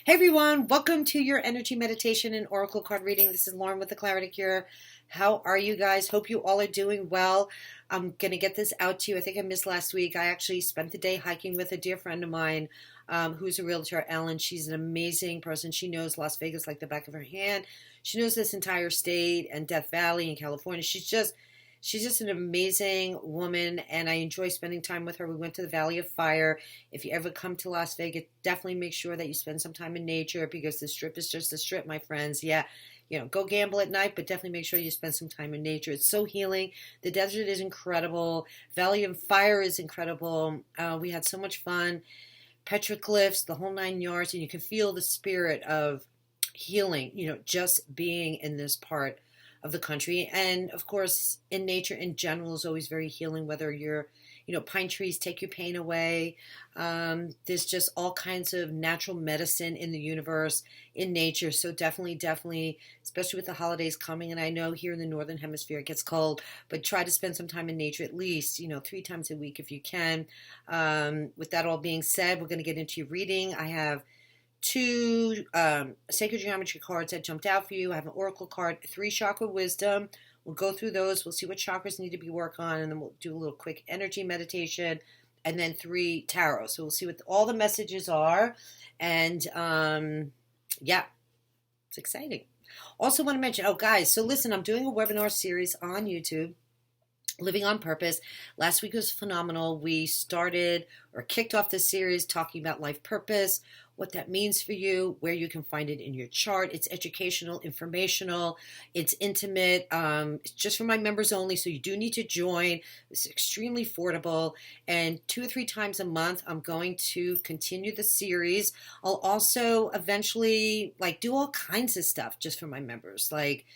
Hey everyone, welcome to your energy meditation and oracle card reading. This is Lauren with the Clarity Cure. How are you guys? Hope you all are doing well. I'm going to get this out to you. I think I missed last week. I actually spent the day hiking with a dear friend of mine who's a realtor, Ellen. She's an amazing person. She knows Las Vegas like the back of her hand. She knows this entire state and Death Valley in California. She's just an amazing woman, and I enjoy spending time with her. We went to the Valley of Fire. If you ever come to Las Vegas, definitely make sure that you spend some time in nature because the Strip is just a strip, my friends. Yeah, go gamble at night, but definitely make sure you spend some time in nature. It's so healing. The desert is incredible. Valley of Fire is incredible. We had so much fun. Petroglyphs, the whole 9 yards, and you can feel the spirit of healing, just being in this part of the country. And of course, in nature in general is always very healing, whether you're, pine trees take your pain away. There's just all kinds of natural medicine in the universe, in nature. So definitely, especially with the holidays coming. And I know here in the Northern Hemisphere it gets cold, but try to spend some time in nature at least, 3 times a week if you can. With that all being said, we're going to get into your reading. I have 2 sacred geometry cards that jumped out for you. I have an oracle card, 3 chakra wisdom. We'll go through those. We'll see what chakras need to be worked on, and then we'll do a little quick energy meditation, and then 3 tarot. So we'll see what all the messages are, and yeah, it's exciting. Also want to mention, guys, so listen, I'm doing a webinar series on YouTube, Living on Purpose. Last week was phenomenal. We started or kicked off this series talking about life purpose, what that means for you, where you can find it in your chart. It's educational, informational, it's intimate. It's just for my members only, so you do need to join. It's extremely affordable. And 2 or 3 times a month, I'm going to continue the series. I'll also eventually do all kinds of stuff just for my members, like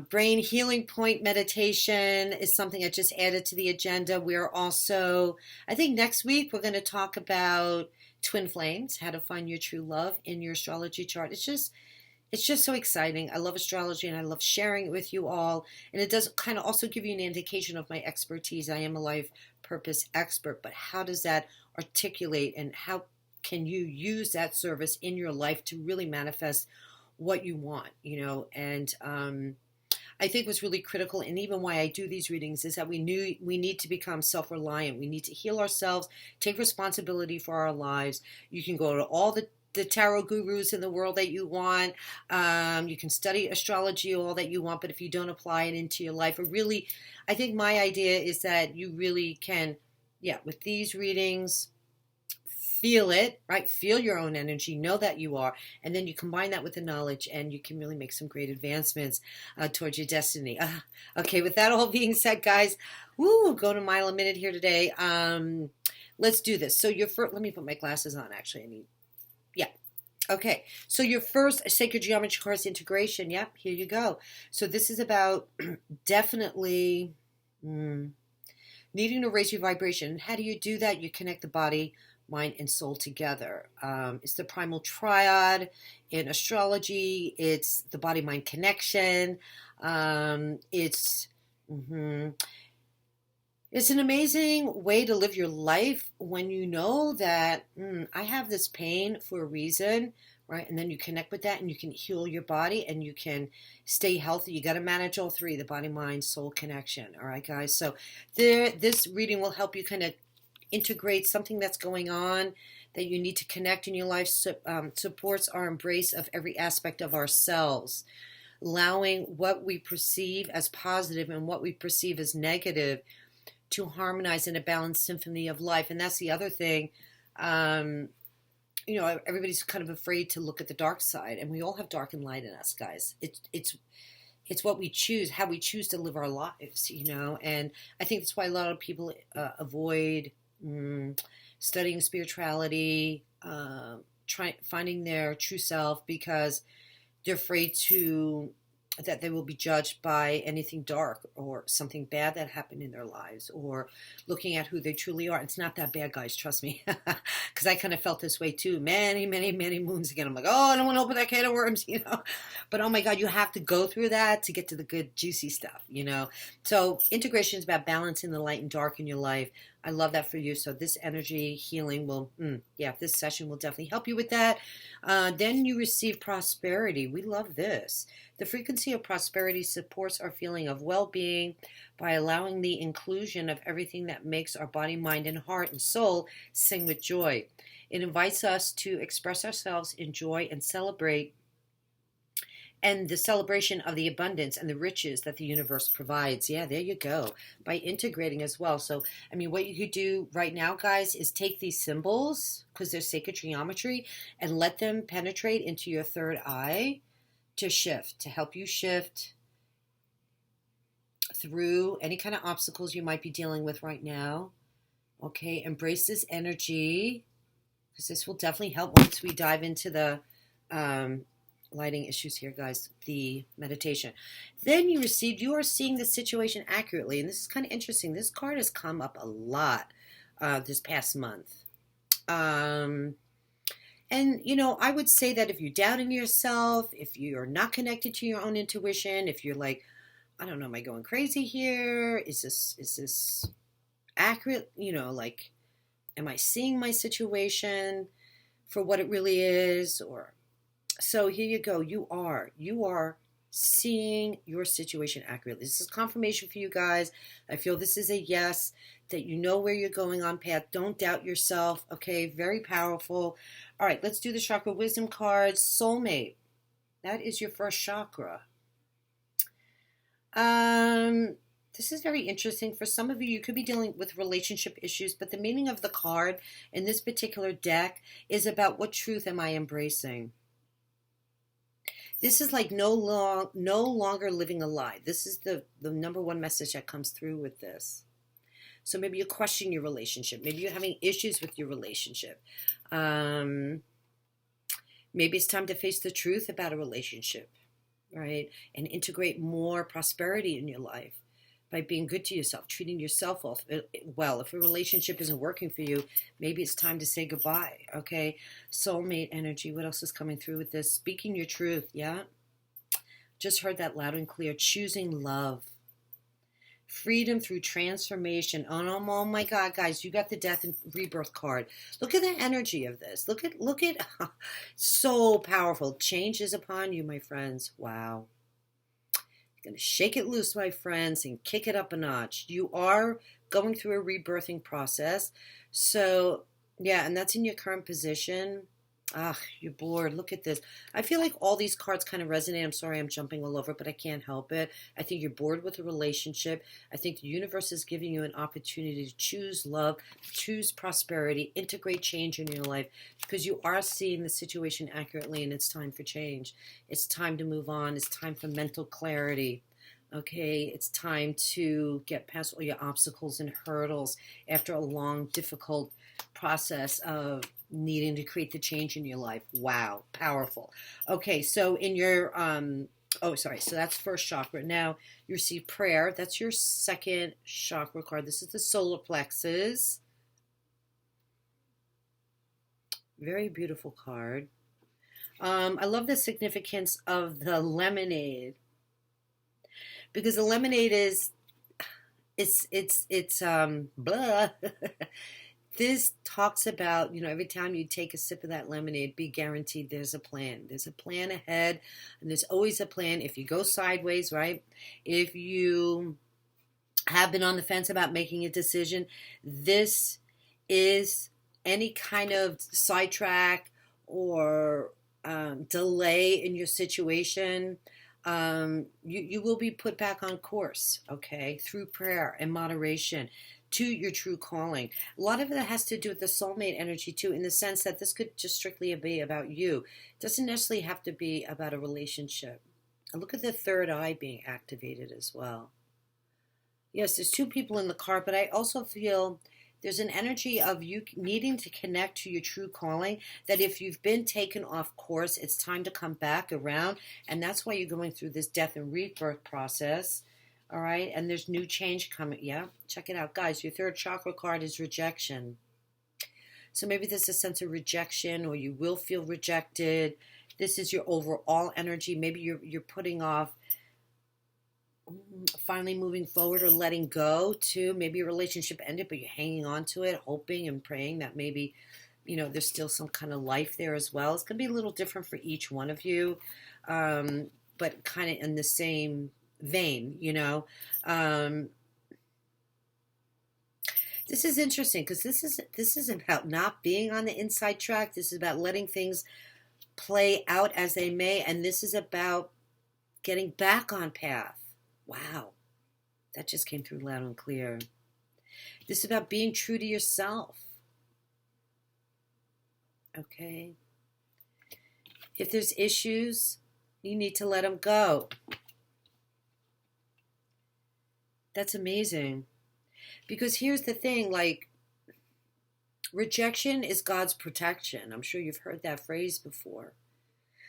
brain healing point meditation is something I just added to the agenda. We're also, I think next week we're going to talk about twin flames, how to find your true love in your astrology chart. It's just so exciting. I love astrology and I love sharing it with you all. And it does kind of also give you an indication of my expertise. I am a life purpose expert, but how does that articulate and how can you use that service in your life to really manifest what you want, and I think what's really critical, and even why I do these readings, is that we need to become self-reliant. We need to heal ourselves, take responsibility for our lives. You can go to all the tarot gurus in the world that you want. You can study astrology all that you want, but if you don't apply it into your life, I think my idea is that you really can, with these readings, feel it, right? Feel your own energy, know that you are, and then you combine that with the knowledge and you can really make some great advancements towards your destiny. Okay, with that all being said, guys, going a mile a minute here today. Let's do this. So let me put my glasses on, actually. Okay, so your first sacred geometry course integration, here you go. So this is about definitely needing to raise your vibration. How do you do that? You connect the body, mind, and soul together. It's the primal triad in astrology. It's the body-mind connection. It's an amazing way to live your life when you know that I have this pain for a reason, right? And then you connect with that and you can heal your body and you can stay healthy. You got to manage all 3, the body, mind, soul connection. All right, guys? So this reading will help you kind of integrate something that's going on that you need to connect in your life. Supports our embrace of every aspect of ourselves, allowing what we perceive as positive and what we perceive as negative to harmonize in a balanced symphony of life. And that's the other thing. Everybody's kind of afraid to look at the dark side, and we all have dark and light in us, guys. It's what we choose, how we choose to live our lives, and I think that's why a lot of people avoid studying spirituality, finding their true self, because they're afraid that they will be judged by anything dark or something bad that happened in their lives, or looking at who they truly are. It's not that bad, guys, trust me, because I kind of felt this way too many moons again. I'm like, I don't want to open that can of worms, but oh my God, you have to go through that to get to the good juicy stuff. So integration is about balancing the light and dark in your life, I love that for you. So this energy healing will, yeah, this session will definitely help you with that. Then you receive prosperity. We love this. The frequency of prosperity supports our feeling of well-being by allowing the inclusion of everything that makes our body, mind, and heart and soul sing with joy. It invites us to express ourselves in joy and celebrate, and the celebration of the abundance and the riches that the universe provides. Yeah, there you go. By integrating as well. So, I mean, what you could do right now, guys, is take these symbols, because they're sacred geometry, and let them penetrate into your third eye to shift, to help you shift through any kind of obstacles you might be dealing with right now. Okay, embrace this energy, because this will definitely help once we dive into the lighting issues here, guys, the meditation. Then you are seeing the situation accurately. And this is kind of interesting. This card has come up a lot this past month. And, you know, I would say that if you're doubting yourself, if you're not connected to your own intuition, if you're like, I don't know, am I going crazy here? Is this accurate? You know, like, am I seeing my situation for what it really is? Or so here you go. You are seeing your situation accurately. This is confirmation for you guys. I feel this is a yes, that you know where you're going on path. Don't doubt yourself. Okay, very powerful. All right, let's do the chakra wisdom cards. Soulmate. That is your first chakra. This is very interesting. For some of you, you could be dealing with relationship issues, but the meaning of the card in this particular deck is about what truth am I embracing? This is like no longer living a lie. This is the number one message that comes through with this. So maybe you're questioning your relationship. Maybe you're having issues with your relationship. Maybe it's time to face the truth about a relationship, right? And integrate more prosperity in your life by being good to yourself, treating yourself well. If a relationship isn't working for you, maybe it's time to say goodbye, okay? Soulmate energy. What else is coming through with this? Speaking your truth, yeah? Just heard that loud and clear. Choosing love. Freedom through transformation. Oh my God, guys, you got the death and rebirth card. Look at the energy of this. Look at, so powerful. Change is upon you, my friends. Wow. Going to shake it loose, my friends, and kick it up a notch. You are going through a rebirthing process. So, yeah, and that's in your current position. You're bored. Look at this. I feel like all these cards kind of resonate. I'm sorry I'm jumping all over, but I can't help it. I think you're bored with a relationship. I think the universe is giving you an opportunity to choose love, choose prosperity, integrate change in your life, because you are seeing the situation accurately, and it's time for change. It's time to move on. It's time for mental clarity. Okay, it's time to get past all your obstacles and hurdles after a long, difficult process of needing to create the change in your life. Wow, powerful. Okay, so in your so that's first chakra. Now you receive prayer. That's your second chakra card. This is the solar plexus. Very beautiful card. I love the significance of the lemonade, because the lemonade is it's blah. This talks about, you know, every time you take a sip of that lemonade, be guaranteed there's a plan. There's a plan ahead, and there's always a plan. If you go sideways, right? If you have been on the fence about making a decision, this is any kind of sidetrack or delay in your situation. You will be put back on course, okay, through prayer and moderation to your true calling. A lot of it has to do with the soulmate energy too, in the sense that this could just strictly be about you. It doesn't necessarily have to be about a relationship. And look at the third eye being activated as well. Yes, there's two people in the card, but I also feel there's an energy of you needing to connect to your true calling, that if you've been taken off course, it's time to come back around. And that's why you're going through this death and rebirth process. All right, and there's new change coming. Yeah, check it out, guys. Your third chakra card is rejection. So maybe there's a sense of rejection, or you will feel rejected. This is your overall energy. Maybe you're putting off finally moving forward or letting go too. Maybe a relationship ended, but you're hanging on to it, hoping and praying that maybe, there's still some kind of life there as well. It's going to be a little different for each one of you, but kind of in the same vein, This is interesting because this is about not being on the inside track. This is about letting things play out as they may, and this is about getting back on path. Wow, that just came through loud and clear. This is about being true to yourself. Okay? If there's issues, you need to let them go. That's amazing. Because here's the thing, rejection is God's protection. I'm sure you've heard that phrase before.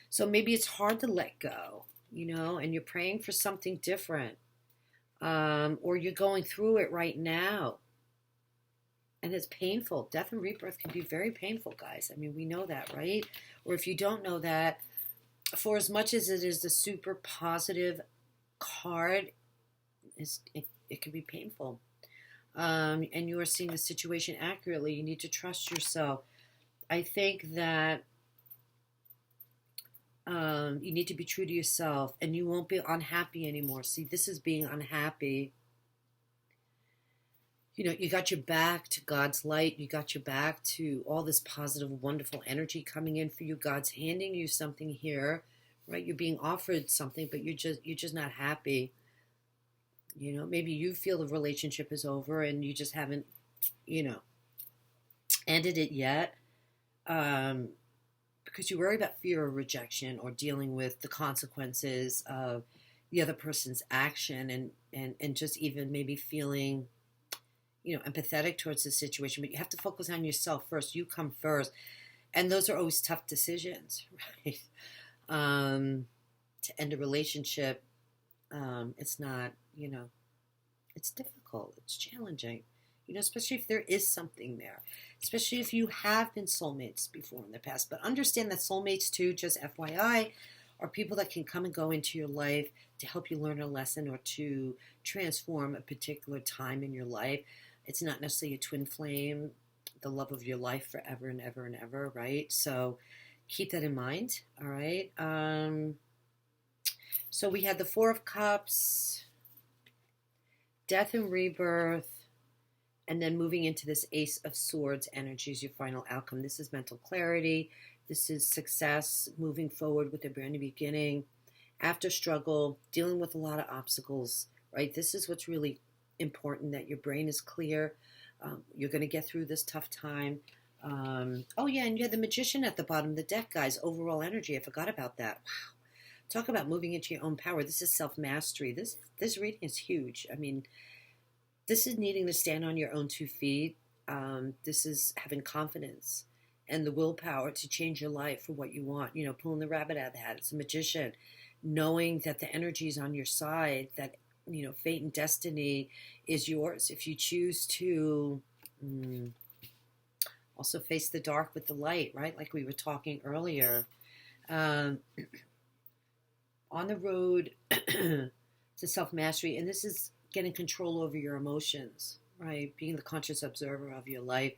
So maybe it's hard to let go, and you're praying for something different. Or you're going through it right now. And it's painful. Death and rebirth can be very painful, guys. I mean, we know that, right? Or if you don't know that, for as much as it is the super positive card, it can be painful. And you are seeing the situation accurately. You need to trust yourself. I think that you need to be true to yourself, and you won't be unhappy anymore. See, this is being unhappy. You got your back to God's light. You got your back to all this positive, wonderful energy coming in for you. God's handing you something here, right? You're being offered something, but you're just not happy. Maybe you feel the relationship is over and you just haven't, ended it yet. Because you worry about fear of rejection or dealing with the consequences of the other person's action and just even maybe feeling, empathetic towards the situation. But you have to focus on yourself first. You come first. And those are always tough decisions, right? To end a relationship, it's not, it's difficult. It's challenging. Especially if there is something there, especially if you have been soulmates before in the past. But understand that soulmates too, just FYI, are people that can come and go into your life to help you learn a lesson or to transform a particular time in your life. It's not necessarily a twin flame, the love of your life forever and ever and ever, right? So keep that in mind, all right? So we had the Four of Cups, death and rebirth, and then moving into this Ace of Swords energy is your final outcome. This is mental clarity. This is success, moving forward with a brand new beginning. After struggle, dealing with a lot of obstacles, right? This is what's really important, that your brain is clear. You're going to get through this tough time. Oh, yeah, and you had the Magician at the bottom of the deck, guys. Overall energy. I forgot about that. Wow. Talk about moving into your own power. This is self-mastery. This reading is huge. I mean, this is needing to stand on your own 2 feet. This is having confidence and the willpower to change your life for what you want. Pulling the rabbit out of the hat. It's a magician. Knowing that the energy is on your side, that, fate and destiny is yours. If you choose to also face the dark with the light, right? Like we were talking earlier. On the road to self-mastery, and this is getting control over your emotions, right? Being the conscious observer of your life.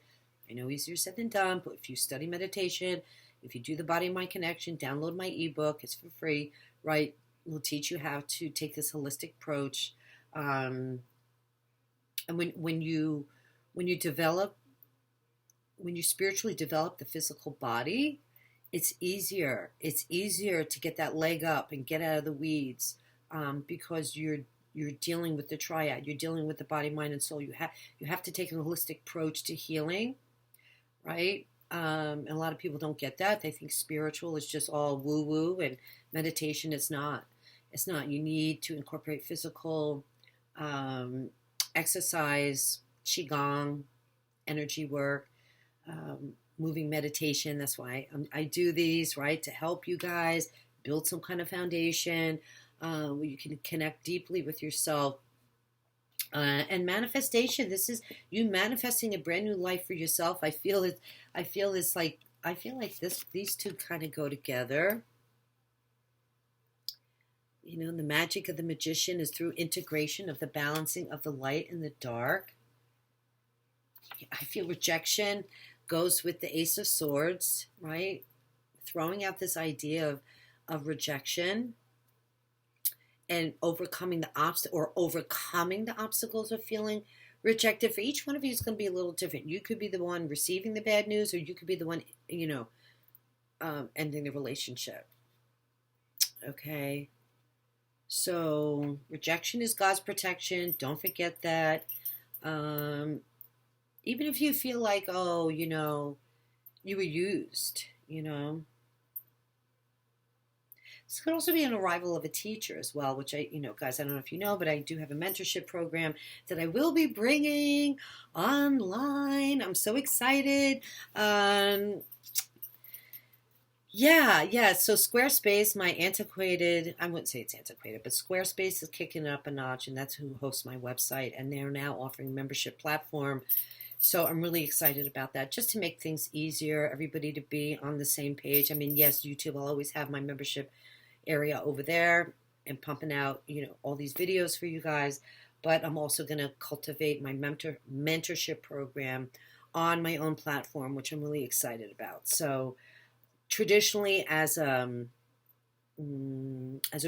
I know easier said than done, but if you study meditation, if you do the body-mind connection, download my ebook. It's for free, right? We'll teach you how to take this holistic approach. And when you spiritually develop the physical body, it's easier. It's easier to get that leg up and get out of the weeds, because you're dealing with the triad. You're dealing with the body, mind, and soul. You have to take an holistic approach to healing, right? And a lot of people don't get that. They think spiritual is just all woo-woo, and meditation is not. It's not. You need to incorporate physical exercise, qigong, energy work, moving meditation. That's why I do these, right, to help you guys build some kind of foundation where you can connect deeply with yourself. And manifestation. This is you manifesting a brand new life for yourself. I feel like these two kind of go together. You know, the magic of the magician is through integration of the balancing of the light and the dark. I feel rejection goes with the Ace of Swords, right? Throwing out this idea of rejection and overcoming the obstacles of feeling rejected. For each one of you is going to be a little different. You could be the one receiving the bad news, or you could be the one, ending the relationship. Okay. So rejection is God's protection. Don't forget that. Even if you feel like, oh, you were used, This could also be an arrival of a teacher as well, which guys, I don't know if you know, but I do have a mentorship program that I will be bringing online. I'm so excited. Yeah. So Squarespace, I wouldn't say it's antiquated, but Squarespace is kicking it up a notch, and that's who hosts my website, and they're now offering a membership platform. So I'm really excited about that, just to make things easier, everybody to be on the same page. I mean, yes, YouTube will always have my membership area over there and pumping out, all these videos for you guys, but I'm also going to cultivate my mentorship program on my own platform, which I'm really excited about. So traditionally, as a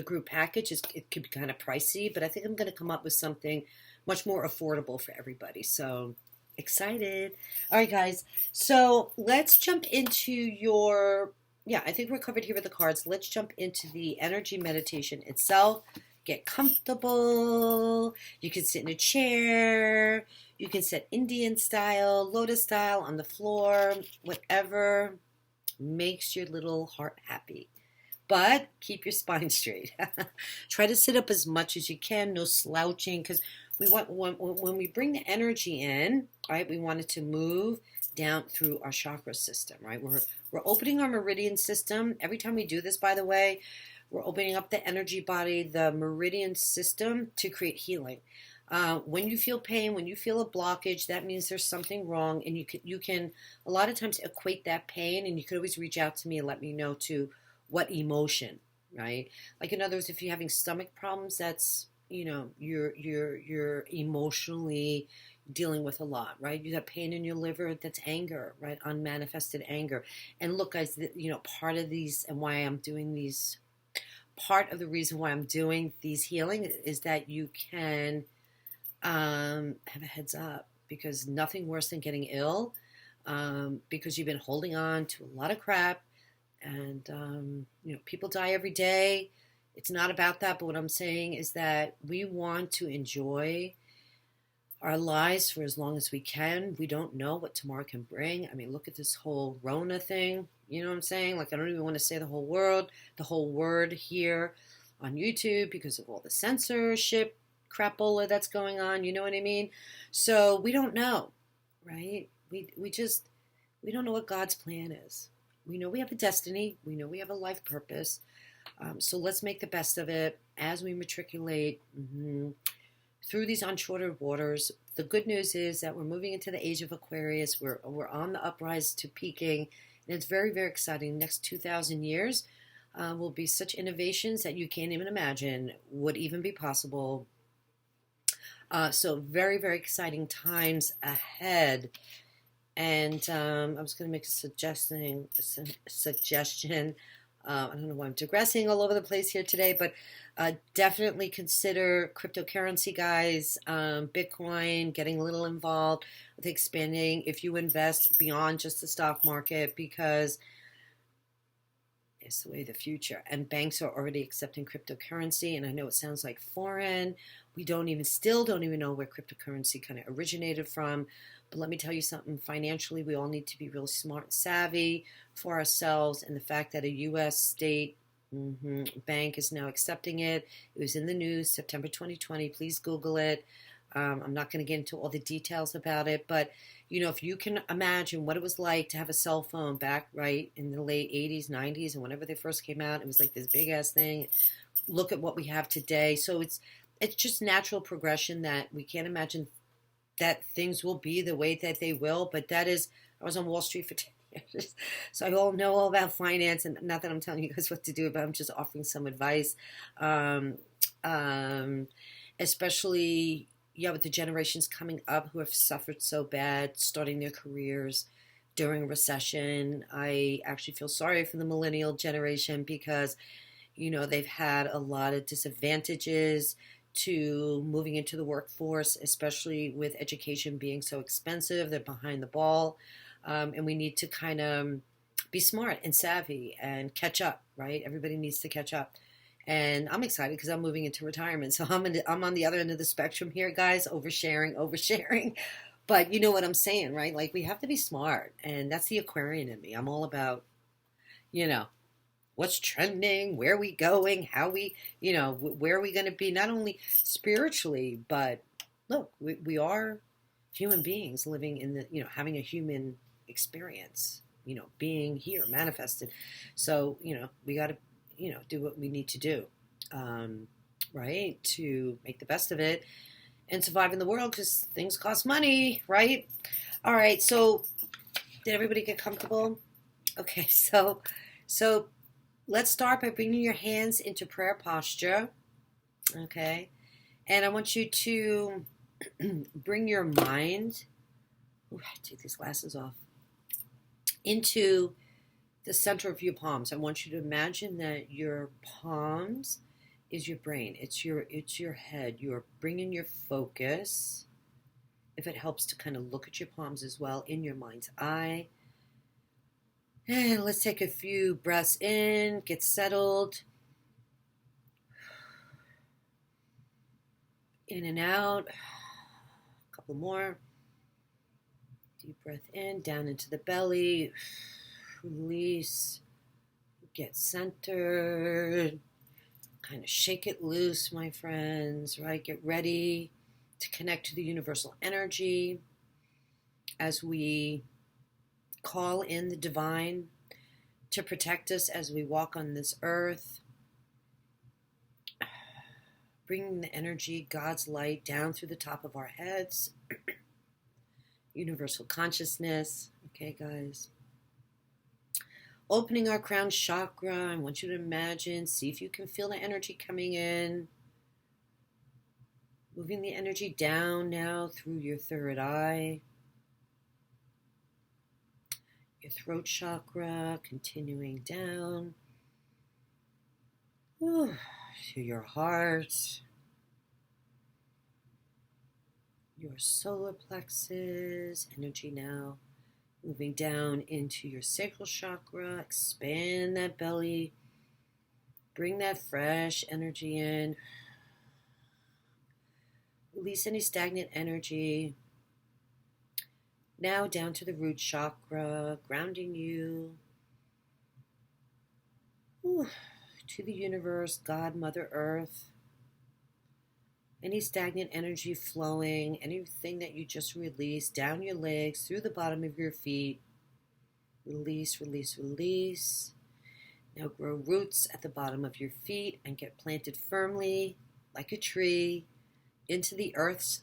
group package, it could be kind of pricey, but I think I'm going to come up with something much more affordable for everybody. So excited. All right, guys. So let's jump into I think we're covered here with the cards. Let's jump into the energy meditation itself. Get comfortable. You can sit in a chair. You can sit Indian style, lotus style, on the floor, whatever makes your little heart happy. But keep your spine straight. Try to sit up as much as you can. No slouching, because we want when we bring the energy in, right? We want it to move down through our chakra system, right? We're opening our meridian system. Every time we do this, by the way, we're opening up the energy body, the meridian system, to create healing. When you feel pain, when you feel a blockage, that means there's something wrong, and you can a lot of times equate that pain, and you could always reach out to me and let me know to what emotion, right? Like, in other words, if you're having stomach problems, that's you're emotionally dealing with a lot, right? You have pain in your liver, that's anger, right? Unmanifested anger. And look, guys, part of these and why I'm doing these, part of the reason why I'm doing these healing is that you can have a heads up, because nothing worse than getting ill, because you've been holding on to a lot of crap, and people die every day. It's not about that, but what I'm saying is that we want to enjoy our lives for as long as we can. We don't know what tomorrow can bring. I mean, look at this whole Rona thing. You know what I'm saying? Like, I don't even want to say the whole word here on YouTube, because of all the censorship crapola that's going on. You know what I mean? So we don't know, right? We don't know what God's plan is. We know we have a destiny. We know we have a life purpose. So let's make the best of it as we matriculate through these uncharted waters. The good news is that we're moving into the age of Aquarius. We're on the uprise to peaking, and it's very, very exciting. The next 2,000 years will be such innovations that you can't even imagine would even be possible. So very, very exciting times ahead. And I was going to make a suggestion. I don't know why I'm digressing all over the place here today, but definitely consider cryptocurrency, guys. Bitcoin, getting a little involved with expanding if you invest beyond just the stock market, because it's the way of the future. And banks are already accepting cryptocurrency, and I know it sounds like foreign. We still don't even know where cryptocurrency kind of originated from. But let me tell you something, financially, we all need to be real smart and savvy for ourselves. And the fact that a U.S. state bank is now accepting it. It was in the news, September 2020. Please Google it. I'm not going to get into all the details about it. But, if you can imagine what it was like to have a cell phone back, right, in the late 80s, 90s, and whenever they first came out, it was like this big-ass thing. Look at what we have today. So it's just natural progression that we can't imagine that things will be the way that they will. But I was on Wall Street for 10 So I all know all about finance, and not that I'm telling you guys what to do, but I'm just offering some advice. Um, um, Especially, yeah, with the generations coming up who have suffered so bad starting their careers during a recession. I actually feel sorry for the millennial generation because, they've had a lot of disadvantages to moving into the workforce, especially with education being so expensive. They're behind the ball. And we need to kind of be smart and savvy and catch up, right? Everybody needs to catch up. And I'm excited because I'm moving into retirement. So I'm on the other end of the spectrum here, guys, oversharing, oversharing. But you know what I'm saying, right? Like we have to be smart. And that's the Aquarian in me. I'm all about, you know, what's trending, where are we going, how we, where are we going to be, not only spiritually, but look, we are human beings living in the, having a human experience, being here, manifested. So, we got to, do what we need to do, right, to make the best of it and survive in the world because things cost money, right? All right, so did everybody get comfortable? Okay, so let's start by bringing your hands into prayer posture, okay? And I want you to bring your mind, take these glasses off, into the center of your palms. I want you to imagine that your palms is your brain. It's your head. You're bringing your focus, if it helps to kind of look at your palms as well, in your mind's eye. And let's take a few breaths in, get settled. In and out. A couple more. Deep breath in, down into the belly. Release. Get centered. Kind of shake it loose, my friends, right? Get ready to connect to the universal energy as we call in the divine to protect us as we walk on this earth. Bringing the energy, God's light, down through the top of our heads. Universal consciousness. Okay, guys. Opening our crown chakra. I want you to imagine, see if you can feel the energy coming in. Moving the energy down now through your third eye. Your throat chakra, continuing down. To your heart. Your solar plexus, energy now moving down into your sacral chakra. Expand that belly. Bring that fresh energy in. Release any stagnant energy. Now down to the root chakra, grounding you to the universe, God, Mother Earth. Any stagnant energy flowing, anything that you just released, down your legs, through the bottom of your feet. Release, release, release. Now grow roots at the bottom of your feet and get planted firmly, like a tree, into the earth's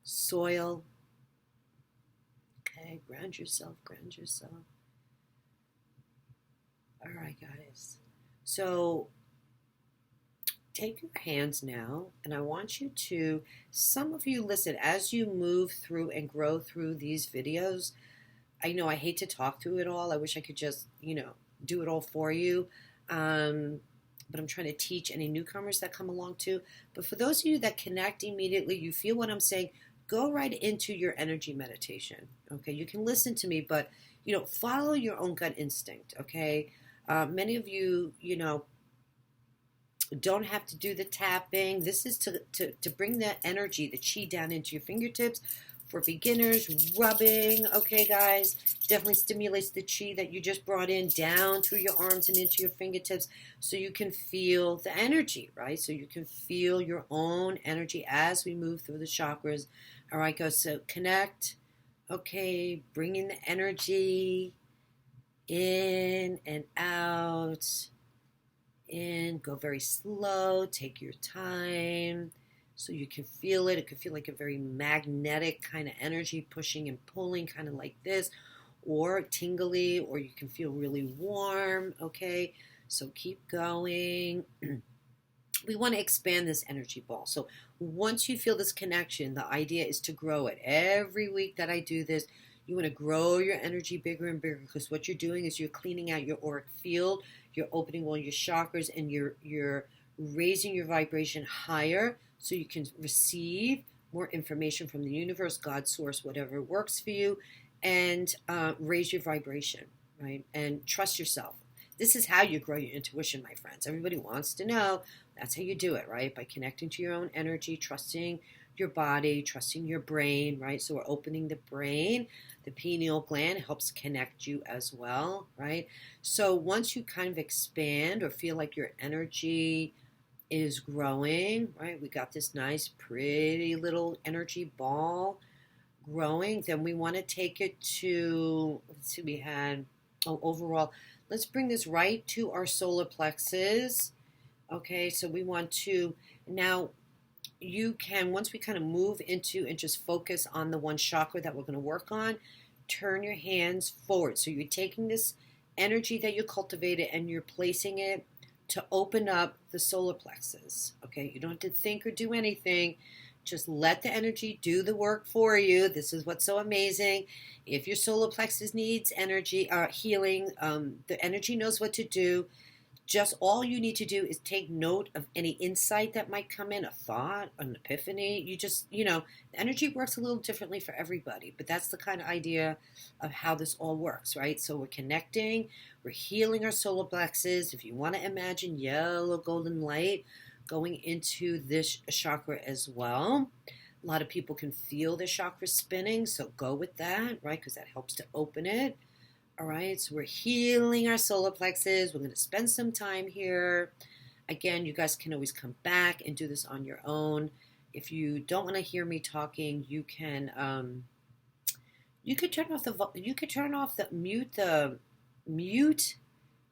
soil. Okay, ground yourself, ground yourself. All right, guys. So take your hands now, and I want you to, some of you, listen, as you move through and grow through these videos, I know I hate to talk through it all. I wish I could just, do it all for you. But I'm trying to teach any newcomers that come along too. But for those of you that connect immediately, you feel what I'm saying, go right into your energy meditation. Okay, you can listen to me, but, follow your own gut instinct. Okay, many of you, don't have to do the tapping. This is to bring that energy, the chi, down into your fingertips. For beginners, rubbing, okay, guys, definitely stimulates the chi that you just brought in down through your arms and into your fingertips so you can feel the energy, right? So you can feel your own energy as we move through the chakras. All right, guys, so connect, okay, bring in the energy in and out. In, go very slow, take your time so you can feel it. It could feel like a very magnetic kind of energy, pushing and pulling, kind of like this, or tingly, or you can feel really warm, okay? So keep going. We want to expand this energy ball. So once you feel this connection, the idea is to grow it. Every week that I do this, you want to grow your energy bigger and bigger, because what you're doing is you're cleaning out your auric field, you're opening all your chakras, and you're raising your vibration higher so you can receive more information from the universe, God, source, whatever works for you, and raise your vibration, right? And trust yourself. This is how you grow your intuition, my friends. Everybody wants to know. That's how you do it, right? By connecting to your own energy, trusting your body, trusting your brain, right? So we're opening the brain. The pineal gland helps connect you as well, right? So once you kind of expand or feel like your energy is growing, right? We got this nice, pretty little energy ball growing. Then we want to take it to, let's see, we had, overall, let's bring this right to our solar plexus. Okay, so we want to, now you can, once we kind of move into and just focus on the one chakra that we're going to work on, turn your hands forward. So you're taking this energy that you cultivated and you're placing it to open up the solar plexus. Okay, you don't have to think or do anything. Just let the energy do the work for you. This is what's so amazing. If your solar plexus needs energy healing, the energy knows what to do. Just all you need to do is take note of any insight that might come in, a thought, an epiphany. You just, the energy works a little differently for everybody, but that's the kind of idea of how this all works, right? So we're connecting, we're healing our solar plexus. If you want to imagine yellow golden light going into this chakra as well. A lot of people can feel the chakra spinning, so go with that, right? Because that helps to open it. All right, so we're healing our solar plexus. We're going to spend some time here. Again, you guys can always come back and do this on your own. If you don't want to hear me talking, you can you could turn off the mute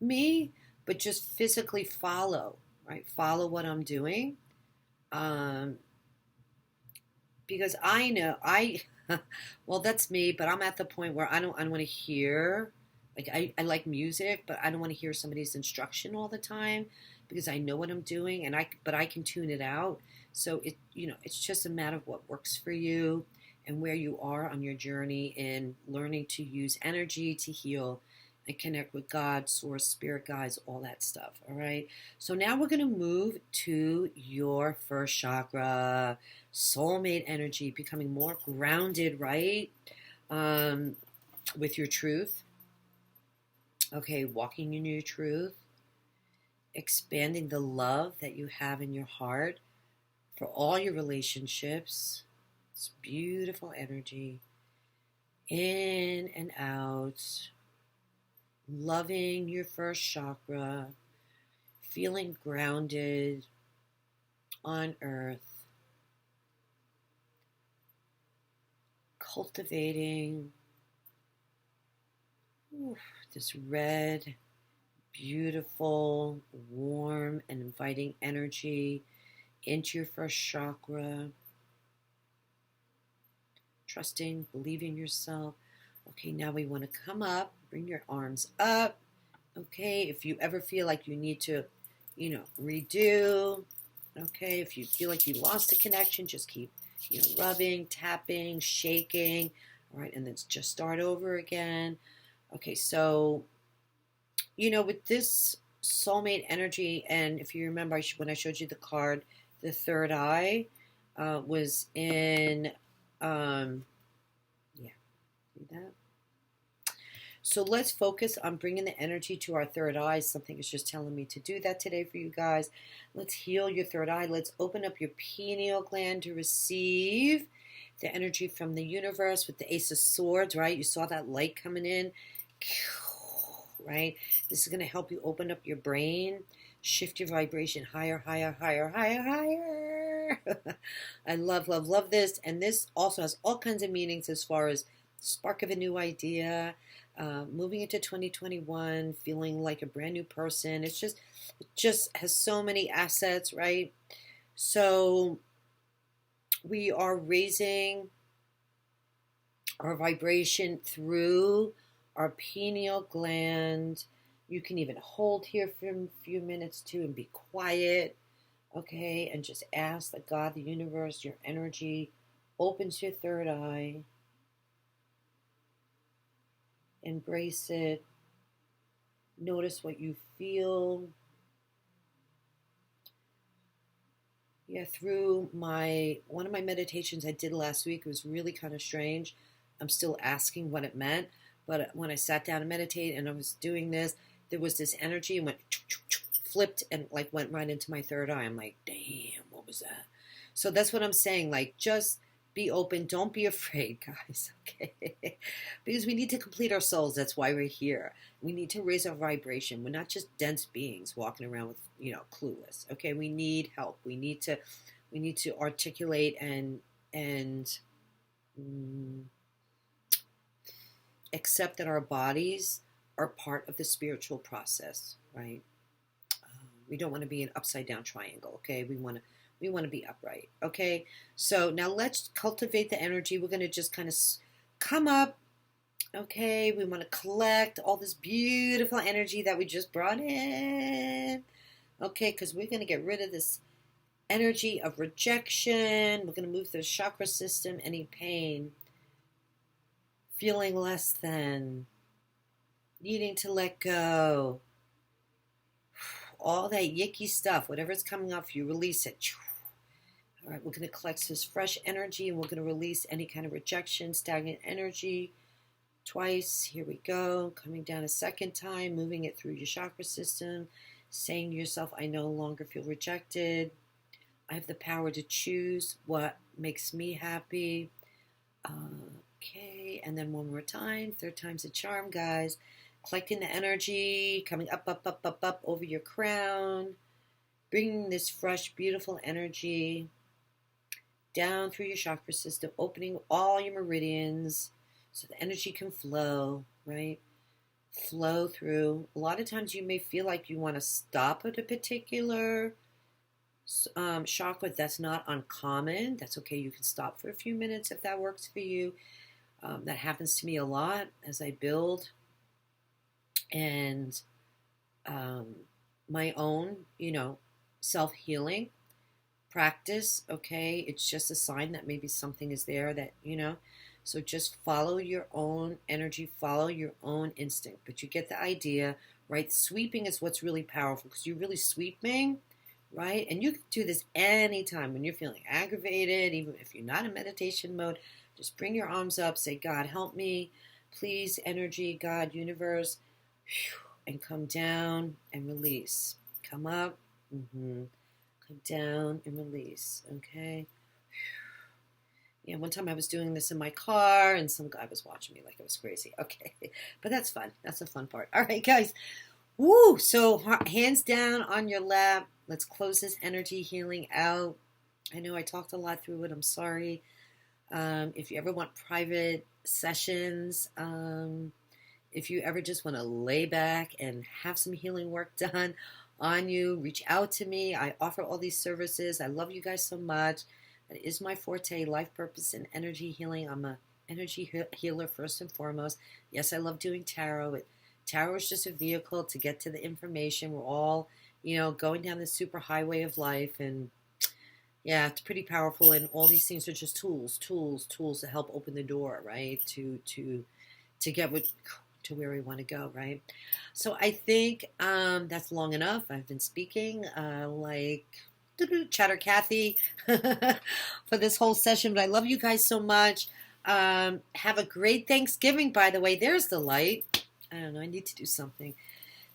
me, but just physically follow, right? Follow what I'm doing. Because I know well, that's me, but I'm at the point where I don't want to hear, like I like music, but I don't want to hear somebody's instruction all the time, because I know what I'm doing, but I can tune it out. So it's just a matter of what works for you and where you are on your journey in learning to use energy to heal and connect with God, source, spirit guides, all that stuff. All right. So now we're going to move to your first chakra, soulmate energy, becoming more grounded, right? With your truth. Okay. Walking in your truth, expanding the love that you have in your heart for all your relationships. It's beautiful energy. In and out. Loving your first chakra, feeling grounded on earth, cultivating this red, beautiful, warm, and inviting energy into your first chakra. Trusting, believing yourself. Okay, now we want to come up, bring your arms up. Okay, if you ever feel like you need to, redo. Okay, if you feel like you lost a connection, just keep, rubbing, tapping, shaking. All right, and then just start over again. Okay, so, with this soulmate energy, and if you remember when I showed you the card, the third eye was in, see that? So let's focus on bringing the energy to our third eye. Something is just telling me to do that today for you guys. Let's heal your third eye. Let's open up your pineal gland to receive the energy from the universe with the Ace of Swords, right? You saw that light coming in, right? This is going to help you open up your brain, shift your vibration higher, higher, higher, higher, higher. I love, love, love this. And this also has all kinds of meanings as far as spark of a new idea, moving into 2021, feeling like a brand new person. It just has so many assets, right? So we are raising our vibration through our pineal gland. You can even hold here for a few minutes too and be quiet, okay? And just ask that God, the universe, your energy opens your third eye. Embrace it. Notice what you feel. Yeah, through one of my meditations I did last week, it was really kind of strange. I'm still asking what it meant, but when I sat down to meditate and I was doing this, there was this energy and went flipped and like went right into my third eye. I'm like, damn, what was that? So that's what I'm saying. Like, just be open. Don't be afraid, guys. Okay, because we need to complete our souls. That's why we're here. We need to raise our vibration. We're not just dense beings walking around with, clueless. Okay, we need help. We need to articulate and accept that our bodies are part of the spiritual process, right? We don't want to be an upside down triangle. Okay, we want to be upright. Okay, so now let's cultivate the energy. We're going to just kind of come up. Okay, we want to collect all this beautiful energy that we just brought in. Okay, because we're going to get rid of this energy of rejection. We're going to move through the chakra system, any pain, feeling less than, needing to let go. All that yicky stuff, whatever's coming up, you release it. All right, we're going to collect this fresh energy and we're going to release any kind of rejection, stagnant energy. Twice. Here we go. Coming down a second time, moving it through your chakra system, saying to yourself, I no longer feel rejected. I have the power to choose what makes me happy. Okay, and then one more time. Third time's a charm, guys. Collecting the energy, coming up, up, up, up, up over your crown. Bringing this fresh, beautiful energy down through your chakra system, opening all your meridians so the energy can flow, right? Flow through. A lot of times you may feel like you want to stop at a particular chakra. That's not uncommon. That's okay. You can stop for a few minutes if that works for you. That happens to me a lot as I build. And my own, self-healing practice, okay? It's just a sign that maybe something is there that, so just follow your own energy, follow your own instinct. But you get the idea, right? Sweeping is what's really powerful because you're really sweeping, right? And you can do this anytime when you're feeling aggravated, even if you're not in meditation mode. Just bring your arms up, say, God, help me. Please, energy, God, universe. And come down and release. Come up. Come down and release. Okay. Yeah, one time I was doing this in my car and some guy was watching me like it was crazy. Okay, but that's fun. That's the fun part. All right, guys. Woo! So hands down on your lap. Let's close this energy healing out. I know I talked a lot through it. I'm sorry. If you ever want private sessions, if you ever just want to lay back and have some healing work done on you, reach out to me. I offer all these services. I love you guys so much. That is my forte, life purpose and energy healing. I'm a energy healer first and foremost. Yes, I love doing tarot. Tarot is just a vehicle to get to the information. We're all, going down the super highway of life, and yeah, it's pretty powerful. And all these things are just tools to help open the door, right? To get to where we want to go, right? So I think that's long enough. I've been speaking like Chatter Kathy for this whole session, but I love you guys so much. Have a great Thanksgiving, by the way. There's the light. I don't know. I need to do something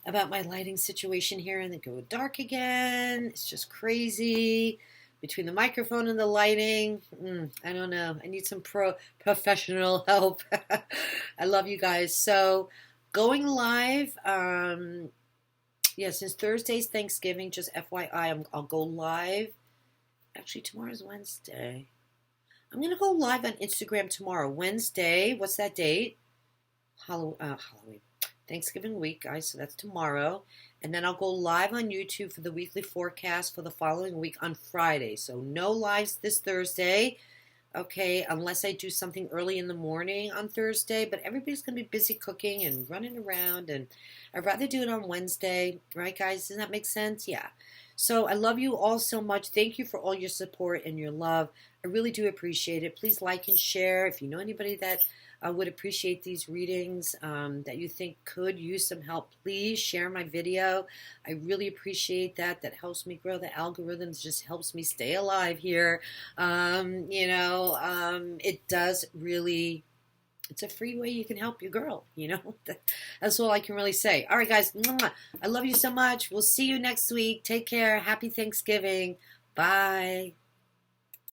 about my lighting situation here, and then go dark again. It's just crazy between the microphone and the lighting. I don't know. I need some professional help. I love you guys. So going live, since Thursday's Thanksgiving, just FYI, I'll go live. Actually, tomorrow's Wednesday. I'm going to go live on Instagram tomorrow. Wednesday, what's that date? Halloween. Thanksgiving week, guys, so that's tomorrow. And then I'll go live on YouTube for the weekly forecast for the following week on Friday. So no lives this Thursday. okay, unless I do something early in the morning on Thursday, but everybody's going to be busy cooking and running around, and I'd rather do it on Wednesday, right, guys? Does that make sense? Yeah. So I love you all so much. Thank you for all your support and your love. I really do appreciate it. Please like and share. If you know anybody that would appreciate these readings, that you think could use some help, please share my video. I really appreciate that. That helps me grow the algorithms, just helps me stay alive here. It does really, it's a free way you can help your girl, That's all I can really say. All right, guys, I love you so much. We'll see you next week. Take care. Happy Thanksgiving. Bye.